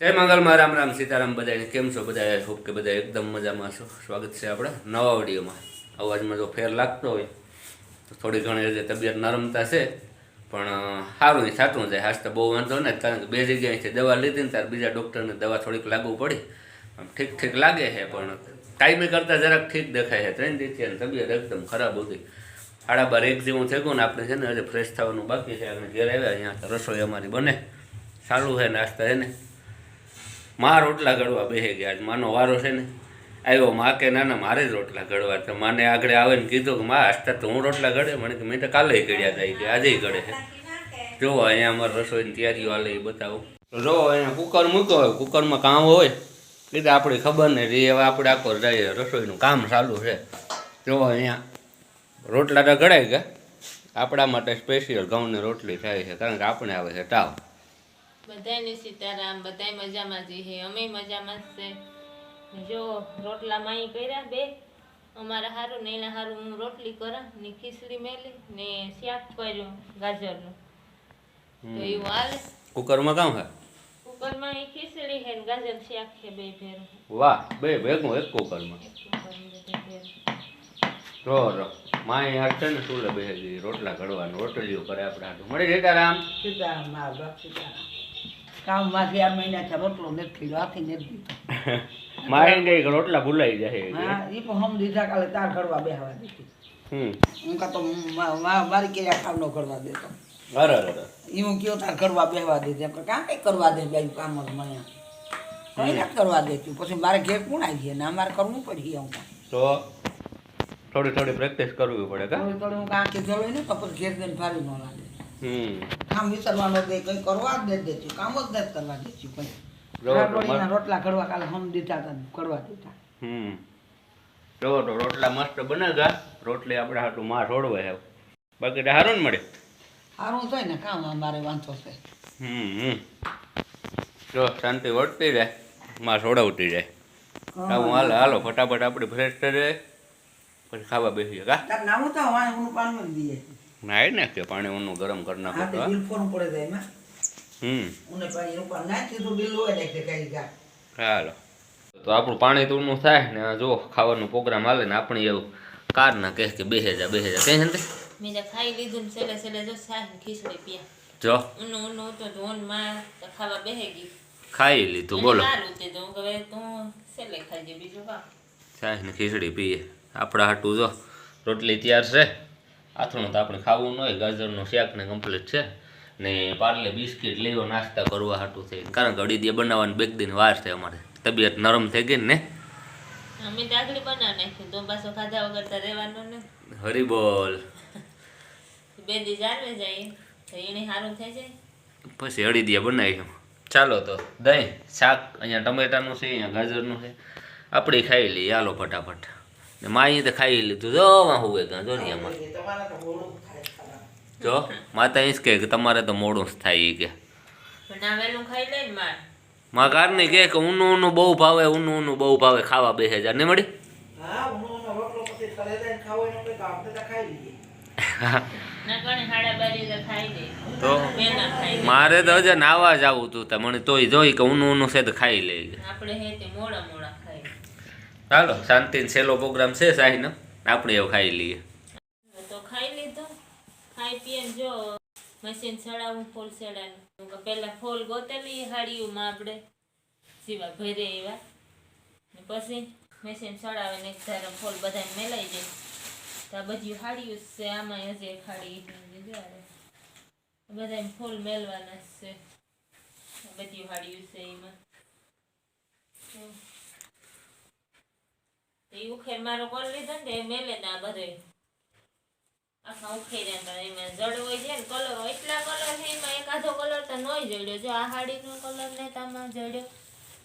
જય મંગલમાં રામ રામ સીતારામ બધાને કેમ છો બધા હોપ કે બધા એકદમ મજામાં છો સ્વાગત છે આપણે નવા વિડીયોમાં અવાજમાં જો ફેર લાગતો હોય તો થોડી ઘણી જે તબિયત નરમતા છે પણ સારું થતું જાય હાસ તો બહુ વાંધો નથી કારણ કે બે જગ્યાએથી દવા લીધી ને ત્યારે બીજા ડૉક્ટરને દવા થોડીક લાગુ પડી ઠીક ઠીક લાગે છે પણ ટાઈમે કરતાં જરાક ઠીક દેખાય છે 3 દિવસથી અને તબિયત એકદમ ખરાબ હતી 12:30 જેવું થઈ ગયું ને આપણે છે ને હજી ફ્રેશ થવાનું બાકી છે અને ઘેર આવ્યા અહીંયા રસોઈ અમારી બને ચાલુ છે નાસ્તા છે ને માં રોટલા ઘડવા બેસી ગયા આજ માનો વારો છે ને આવ્યો માં કે નાના મારે જ રોટલા ઘડવા તો માને આગળ આવે ને કીધું કે માં આજતા તો હું રોટલા ઘડે મને કે મેં તો કાલે ઘડ્યા હતા કે આજે ઘડે છે જોવો અહીંયા અમારે રસોઈની તૈયારીઓ હાલે એ બતાવું તો જો અહીંયા કુકર મૂક્યો હોય કુકરમાં કામ હોય એટલે આપણી ખબર નહીં રહી હવે આપણે આખો જઈએ રસોઈનું કામ ચાલુ છે જોવો અહીંયા રોટલા તો ઘડાઈ ગયા આપણા માટે સ્પેશિયલ ઘઉંની રોટલી થાય છે કારણ કે આપણે આવે છે તાવ બધાને સીતારામ બધાય મજામાં જ છે અમે મજામાં જ છે જો રોટલા માઈ કર્યા બે અમારા હારું ને એના હારું હું રોટલી કરા ને ખીચડી મેલી ને શાક કર્યું ગાજરનું તો એવું હાલે કુકરમાં કામ છે કુકરમાં એ ખીચડી છે ને ગાજર શાક છે બે ભેરું વાહ બે ભેગું એક કુકરમાં રો માય યાર છે ને ચૂલે બેસી ગઈ રોટલા ઘડવાનું રોટલીઓ કરે આપણે હાટું મળી સીતારામ કામમાંથી આ મહિના રોટલો નથી હાથી નથી મારે કઈ રોટલા ભૂલાઈ જાય હા એ પણ હમ દીધા કાલે તાર ઘડવા બેહવા દીધી હું કાં તો મારી કેરા ખાવ ન ઘડવા દેતો અરે અરે એ હું કયો તાર ઘડવા બેહવા દીધી કાં કઈ કરવા દે બે કામ જ મને કઈ ના કરવા દેતું પછી મારે ઘેર કોણ આવી ગયા ને અમારે કરવું પડી હું તો થોડી થોડી પ્રેક્ટિસ કરવી પડે કા થોડી થોડી હું કાં કે જવાય ને તો પછી ઘેર જઈને ફારી ન લાગે કામ વિસરવાનો દે કઈ કરવા જ નથી દેતું કામ જ નથી કરવા દેતું કઈ રોટલા ઘડવા કાલે હમ દીધા હતા કરવા દીધા જો તો રોટલા મસ્ત બને ગા રોટલી આપણે હાટું માં છોડવે છે બાકી તો હારું ને મળે સારું થાય ને કામ અમારે વાંધો છે જો શાંતિ વળતી જાય માં છોડાવતી જાય આવું હાલો હાલો ફટાફટ આપણે ફ્રેશ થઈ જાય પછી ખાવા બેસીએ કા નાવું તો હું પાણી દઈએ નાઈ નાખીએ પાણી ઊનું ગરમ કરી નાખો તો બિલ ફોન પડે જાય એમાં ઉને પાણી ઉપર નાખી તો બિલ હોય નાખે કઈ ગા હાલો તો આપણું પાણી તો ઊનું થાય ને જો ખાવાનો પ્રોગ્રામ હાલે ને આપણે એવું કાર ના કહે કે બેસે જા કઈ હંતે મેં તો ખાઈ લીધું ને છેલ્લે છેલ્લે જો શાક ખીચડી પીયા જો ઊનું ઊનું તો ધોન માં ખાવા બેહી ગઈ ખાઈ લીધું બોલો સારું તે તો હવે તું છેલ્લે ખાજે બીજું કા ચાય ને ખીચડી પીએ આપણા હાટું જો રોટલી તૈયાર છે આથણું તો આપણે ખાવું ન હોય ગાજરનું શાક ને કમ્પ્લીટ છે ને પાર્લે બિસ્કિટ લેવો નાસ્તા કરવા હાટું થઈ કારણ કે અડીદિયા બનાવવાની બેક દિન વાર છે અમારે તબિયત નરમ થઈ ગઈ ને અમે દાગડી બનાવ નાખ્યું તો પાછો ખાધા વગર તો રહેવાનું ને હરી બોલ બે દી જાળવે જાય તો એને સારું થઈ જાય પછી અડીદિયા બનાવીશું ચાલો તો દહીં શાક અહીંયા ટમેટાનું છે અહીંયા ગાજરનું છે આપણે ખાઈ લઈએ હાલો ફટાફટ ને માએ તો ખાઈ લીધું જો માં હુવે ગાં જો ને એમાં જો માતા એ જ કહે કે તમારે તો મોડું જ થાય એ કે પણ આ વેલું ખાઈ લે ને માં કારની કહે કે ઊનું બહુ ભાવે ઊનું બહુ ભાવે ખાવા બેસે જા ને મળી હા ઉનો રોટલો પછી તળે દઈને ખાવો એનો કઈ કામ તો ખાઈ લઈએ ના કોને હાડા બારી તો ખાઈ લે તો બેના ખાઈ લે મારે તો હજે નાવા જ આવું તું તો મને તોય જોઈ કે ઊનું છે તો ખાઈ લે આપણે હે તે મોડા મોડા ખાઈ ચાલો શાંતિનો છેલ્લો પ્રોગ્રામ છે સાહીનો આપણે એવું ખાઈ લઈએ તો ખાઈ લીધો ખાઈ પીએ જો મશીન ચડાવું ફૂલ ચડાવું પહેલા ફૂલ ગોતેલી હાડીઓમાં આપણે સીવા ભરે એવા ને પછી મશીન ચડાવે ને એક ધારા ફૂલ બધાને મેલાઈ જાય તો આ બધી હાડીઓ છે આમાં હજી એક હાડી બધાને ફૂલ મેલવાના છે બધી હાડીઓ છે એમાં એ ઉખેર મારો કરી લીધો ને એ મેલે ને આ બધો આખા ઉખેર્યા એમાં જડ હોય છે ને કલર એટલા કલર છે એમાં એકાદો કલર તો નોય જડ્યો જો આ હાડીનો કલર ને તામાં જડ્યો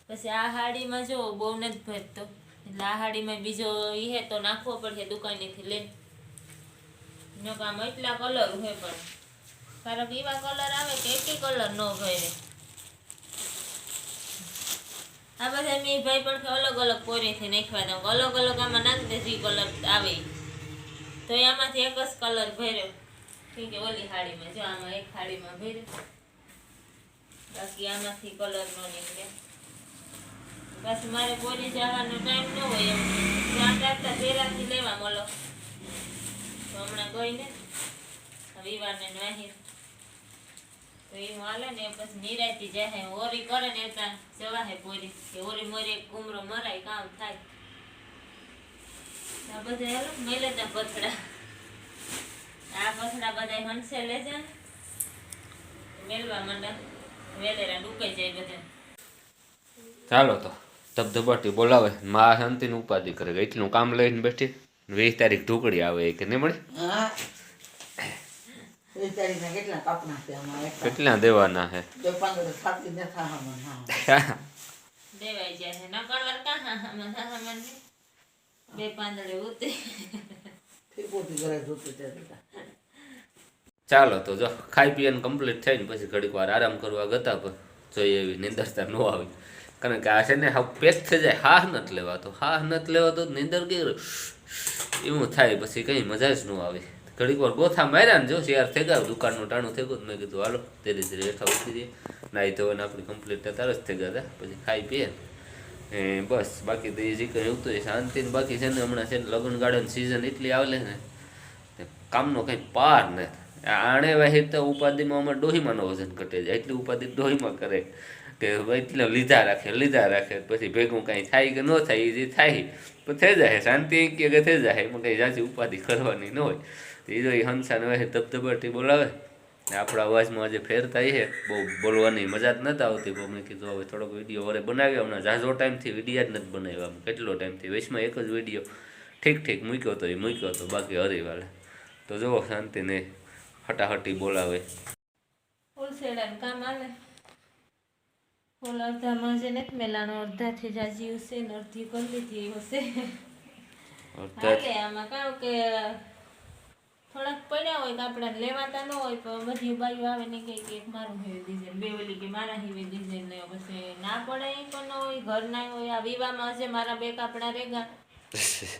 પછી આ હાડીમાં જો બહુ નથી ભરતો એટલે આ હાડીમાં બીજો એ તો નાખવો પડશે દુકાનેથી લઈને આમાં એટલા કલર હોય પણ કારણ કે એવા કલર આવે કે એકે કલર ન ભરે આ બધા મેં ભાઈ પણ અલગ અલગ પોરીથી નાખવા દઉં અલગ અલગ આમાં નાખી દે જે કલર આવે તો આમાંથી એક જ કલર ભર્યો કે ઓલી હાડીમાં જો આમાં એક હાડીમાં ભર્યો બાકી આમાંથી કલર નો નીકળે. પાછું મારે બોલી જવાનો ટાઈમ ન હોય એમ ત્યાં કાઢતા પેલાથી લેવા મળો તો હમણાં ગઈ ને વિવાને વાહી તો એ હાલે ને પછી નિરાયતી જાય ઓરી કરે ને ત્યાં જવાહે પોરી કે ઓરી મોરી કુમરો મરાય કામ થાય. આ બધા હાલો મેલેતા પથડા આ પથડા બધા હંસે લેજા મેલવા માંડા વેલેરા ડૂકાઈ જાય બધા. ચાલો તો ધબધબાટી બોલાવે માં શાંતિની ઉપાધિ કરે એટલું કામ લઈને બેઠી 20 તારીખ ઢુકડી આવે કે નહીં મળે. હા 20 તારીખના કેટલા કાપના છે અમારે કેટલા દેવાના હે 15 સાતી ન થામાં દેવાઈ જાય છે નકળવાર કાં હા બે પાંદડે ઉતે ફીપોતી ઘરે જોતી તે ચાલો તો જો ખાઈ પીને કમ્પ્લીટ થઈને પછી ઘડીક વાર આરામ કરવા ગતા પર જોઈએ એવી નિંદરતા ન આવી કારણ કે આ છે ને હા પેક થઈ જાય હાહ નથી લેવાતો નિંદર કે એવું થાય પછી કંઈ મજા જ ન આવે. ઘડીક વાર ગોથા માર્યા ને જો શેર થઈ ગયા દુકાનનું ટાણું થઈ ગયું મેં કીધું હાલો ધીરે ધીરે હેઠા ઉઠી દઈએ નાહી ધોઈને આપણી કમ્પ્લીટ તરત થઈ ગયા હતા પછી ખાઈ પીએ બસ બાકી તો એ જે કંઈ એવું તો શાંતિ ને બાકી છે ને હમણાં છે ને લગ્ન ગાર્ડન સિઝન એટલી આવે ને કામનો કંઈ પાર નથી. આણે વાહી તો ઉપાધિમાં અમારે ડોહીમાંનો વજન ઘટે જાય એટલી ઉપાધિ ડોહીમાં કરે કે એટલે લીધા રાખે પછી ભેગું કાંઈ થાય કે ન થાય એ જે થાય તો થઈ જાય શાંતિ કે થઈ જાય એમાં કંઈ જાજી ઉપાધિ કરવાની ન હોય. એ જો એ હંસાને વાહે ધબધબાટી બોલાવે ને આપણા અવાજમાં આજે ફેર થાય છે બહુ બોલવાની મજા જ નથી આવતી બહુ મેં કીધું હવે થોડોક વિડીયો વરે બનાવ્યો હમણાં ઝાઝો ટાઈમથી વિડીયો જ નથી બનાવ્યા કેટલો ટાઈમથી વચમાં એક જ વિડીયો ઠીક મૂક્યો હતો બાકી હરીવાલે તો જુઓ શાંતિ ને હટાહટી બોલાવે. ફૂલસેડાનું કામ આવે ફૂલ અડધામાં છે ને મેલાનો અડધાથી જાજી હશે ને અડધી કરી લીધી હશે હાલે આમાં કાં કે થોડાક પડ્યા હોય તો આપણે લેવાતા ન હોય તો બધી બાજુ આવે ને કે એક મારું હેવી ડિઝાઇન બે ઓલી કે મારા હેવી ડિઝાઇન ને પછી ના પડે એ પણ હોય ઘર ના હોય આ વિવાહમાં હશે મારા બે કાપડા રેગા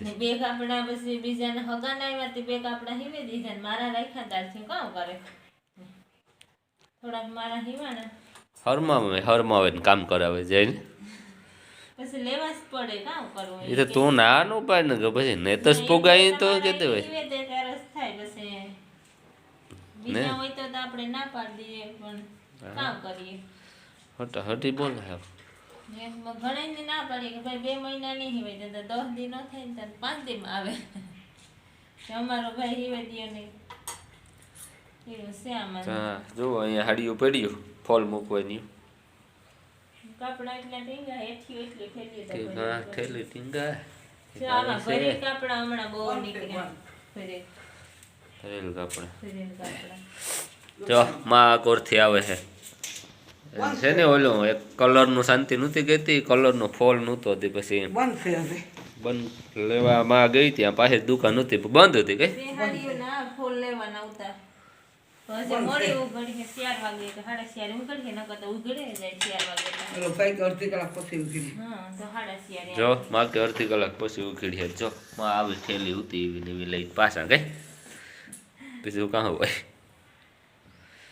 ને બે કાપડા પછી બીજાને હગા ના આવ્યા તે બે કાપડા હેવી ડિઝાઇન મારા રાખ્યા ત્યારથી કામ કરે થોડાક મારા હિવાના હરમાવે ને કામ કરાવે જઈને પછી લેવા જ પડે કામ કરવું એ તો તું ના નો પાડ ને પછી ને તો પોગાઈ તો કે દે થાય પછી બીજા હોય તો આપણે ના પાડી દઈએ પણ કામ કરીએ હટાહટી બોલે ઘણા ને ના પાડીએ કે ભાઈ 2 મહિના નહીં હિવાય તો 10 દી ન થાય ને 5 દીમાં આવે અમારો ભાઈ હિવાય દે નહીં એવું છે આમાં. જો અહીંયા હાડીઓ પડ્યું ફોલ મૂકવાની કાપડા એટલા ટીંગા હેઠી એટલી ઠેલી ટીંગા આમાં ઘરે કાપડા હમણાં બહુ નીકળ્યા ઘરે કાપડા જો માં કોરથી આવે છે ને ઓલું એક કલરનું શાંતિ નહોતી કહેતી કલરનો ફોલ નહોતો હતી પછી બંધ લેવા માં ગઈ ત્યાં પાસે દુકાન નહોતી બંધ હતી કઈ ફૂલ લેવાના ઉતાર પછી મોડી ઉઘડી 4 વાગે કે 4:30 ઉઘડી નકર તો ઉઘડે જાય 4 વાગે અડધી કલાક પછી ઉઘડી હા તો 4:30 જો માં કે અડધી કલાક પછી ઉઘડી જો માં આવી થેલી ઉતી એવી લઈ પાછા ગઈ બીજું કાં હોય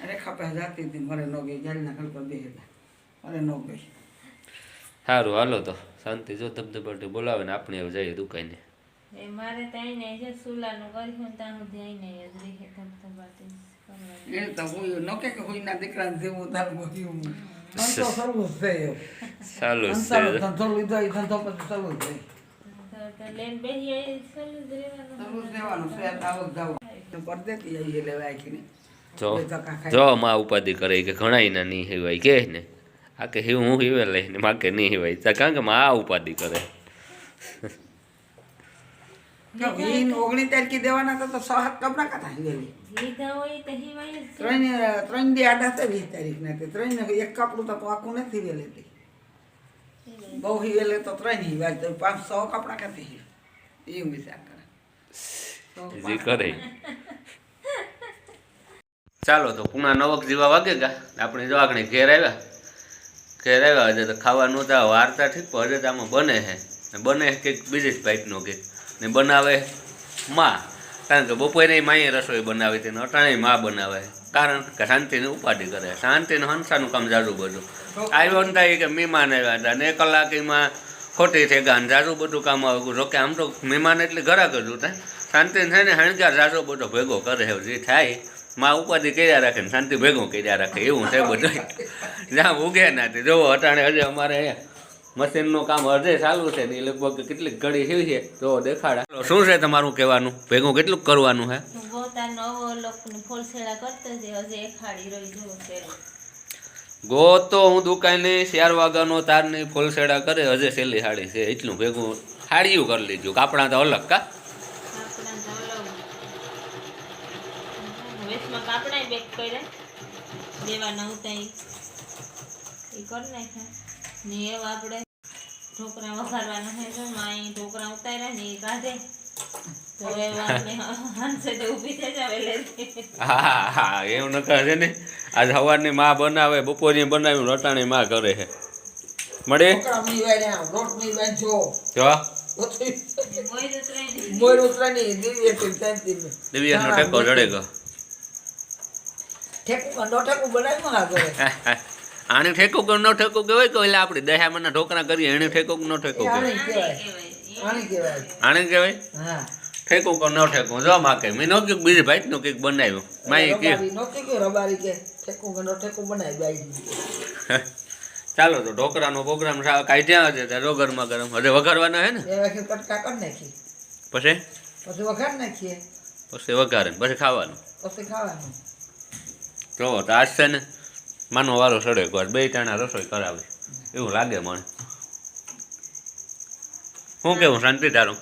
અરે ખાપા જાતી હતી મરે નો ગઈ જાલના ઘર પર બે હતા મરે નો ગઈ સારું હાલો તો શાંતિ જો ધબધબાટી બોલાવે ને આપણે હવે જઈએ દુકાને એ મારે ત્યાં ને જે સુલાનું કર્યું ત્યાં સુધી આઈને જ રહે ધબધબાટી એ તો હું નો કે હોઈના દીકરાને જેવું તાર ગોયું તો સર્વ છે ચાલુ છે ધંધો લીધો એ ધંધો પછી સર્વ છે તો લેન બેહી સર્વ દેવાનું છે આવક જાવ તો પર દેતી આઈએ લેવાય કે ને જો માં ઉપાધિ કરે કે ઘણા ના નહીં હેવાય કે ને આ કે હું હિવે લઈને માં કે નહીં હેવાય કારણ કે માં આ ઉપાધિ કરે 19 તારીખે દેવાના તો 6-7 કપડા કાતા લેવી લીધા હોય તો હિવાય ત્રણ દી આડા તો 20 તારીખ ના તે ત્રણ એક કપડું તો આખું નથી વેલેતી બહુ હિવેલે તો ત્રણ હિવાય તો 500 કપડા કાતી એવું વિચાર કરે જે કરે ચાલો તો પુણા 9 જેવા વાગે ગયા આપણે જો આગળ ઘેર આવ્યા હજે તો ખાવાનું તો વાર્તા ઠીક પણ હજે તો આમાં બને કંઈક બીજી જ ટાઈપનો કંઈક ને બનાવે માં કારણ કે બપોરે માએ રસોઈ બનાવી હતી ને અટાણે માં બનાવે કારણ કે શાંતિની ઉપાધિ કરે, શાંતિનું હંસાનું કામ જાજુ બધું આવ્યો ને થાય કે મહેમાન આવ્યા હતા ને 1 કલાકમાં ખોટી થઈ ગયા ને જાજુ બધું કામ આવ્યું. જોકે આમ તો મહેમાન એટલે ઘરાક જ થાય, શાંતિ થાય ને હણકાર જાજો બધો ભેગો કરે જે થાય માં ઉપાધિ કર્યા રાખે ને શાંતિ ભેગો કર્યા રાખે એવું છે બધું. જ્યાં ઉગે ના તે જોવો અટાણે હજે અમારે મશીનનું કામ હજે ચાલુ છે ને એ લગભગ કેટલીક ઘડી થઈ છે તો દેખાડા. શું છે તમારું કહેવાનું? ભેગું કેટલું કરવાનું છે? ગો તો હું દુકાને 4 વાગ્યાનો તારની ફૂલસેડા કરે હજે છેલ્લી હાડી છે એટલું ભેગું હાડિયું કરી લીધું. કાપડા તો અલગ કા કાપડા બેક કર્યા દેવાના ઉતાઈ એ કરી નાખ્યા ને એવા આપણે ઢોકરા વઘારવાના છે તો માઈ ઢોકરા ઉતાર્યા ને એ કાઢે તો એવા આપણે હંસે તો ઊભી થઈ જાવે લે. હા એવું ન કરે ને આજ સવારની માં બનાવે બપોરની બનાવી રટાણી માં કરે છે મળે દિવ્યાનો ટેકો જડેગો આને ઠેકો કે ન ઠેકો કહેવાય કે એટલે આપણે દહામણના ઢોકરા કરીએ એને ઠેકો કે ન ઠેકો કહેવાય? આને કહેવાય ઠેકો કે ન ઠેકો. જો માં કે મેં ન કીધું બીજી ભાઈનું કંઈક બનાવ્યું માઈ કે ચાલો તો ઢોકરાનો પ્રોગ્રામ કાઢ્યા છે ત્યાં ગરમા ગરમ હજે વઘારવાના હે ને પછી વઘારે પછી ખાવાનું જો તો આજ છે ને માનો વારો સડે એકવાર 2 ટાણા રસોઈ કરાવી એવું લાગે મને. શું કેવું શાંતિ તારું?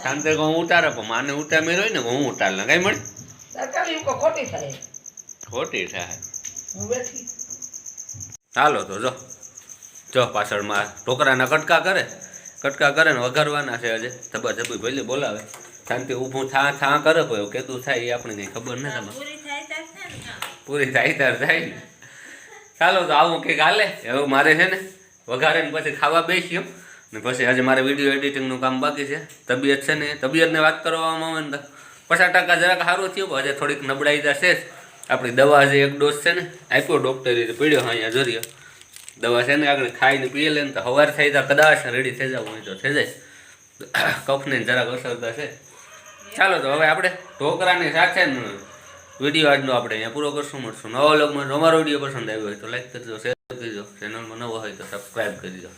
શાંતિ હું ઉતારે પણ માને ઉતાર હોય ને હું ઉતાર ના કઈ મળે ખોટી થાય. ચાલો તો જો પાછળમાં ઢોકરાના કટકા કરે ને વઘારવાના છે હજે ધબા ધબી ભલે બોલાવે શાંતિ ઊભું થા કરે કોઈ કેતું થાય એ આપણે કંઈ ખબર નથી. પૂરી થાય તાર થાય ને. ચાલો તો આવું કંઈક હાલે. હવે મારે છે ને વઘારે ને પછી ખાવા બેસ્યો ને પછી આજે મારે વિડીયો એડિટિંગનું કામ બાકી છે. તબિયત છે ને તબિયતને વાત કરવામાં આવે ને 50% જરાક સારું થયું હજે થોડીક નબળાઈ જશે. આપણી દવા જે 1 ડોઝ છે ને આપ્યો ડૉક્ટરે પીડ્યો અહીંયા જરીયો દવા છે ને આગળ ખાઈને પીએ લે ને તો સવાર થઈ જાય કદાચ રેડી થઈ જવું હોય તો થઈ જાય. કફને જરાક અસરતા છે. ચાલો તો હવે આપણે ઢોકરાની સાથે ને વિડીયો આજનો આપણે અહીંયા પૂરો કરશું. મળશું નવા વ્લોગમાં. અમારો વિડીયો પસંદ આવ્યો હોય તો લાઈક કરજો, શેર કરજો, ચેનલમાં નવો હોય તો સબસ્ક્રાઈબ કરી દો.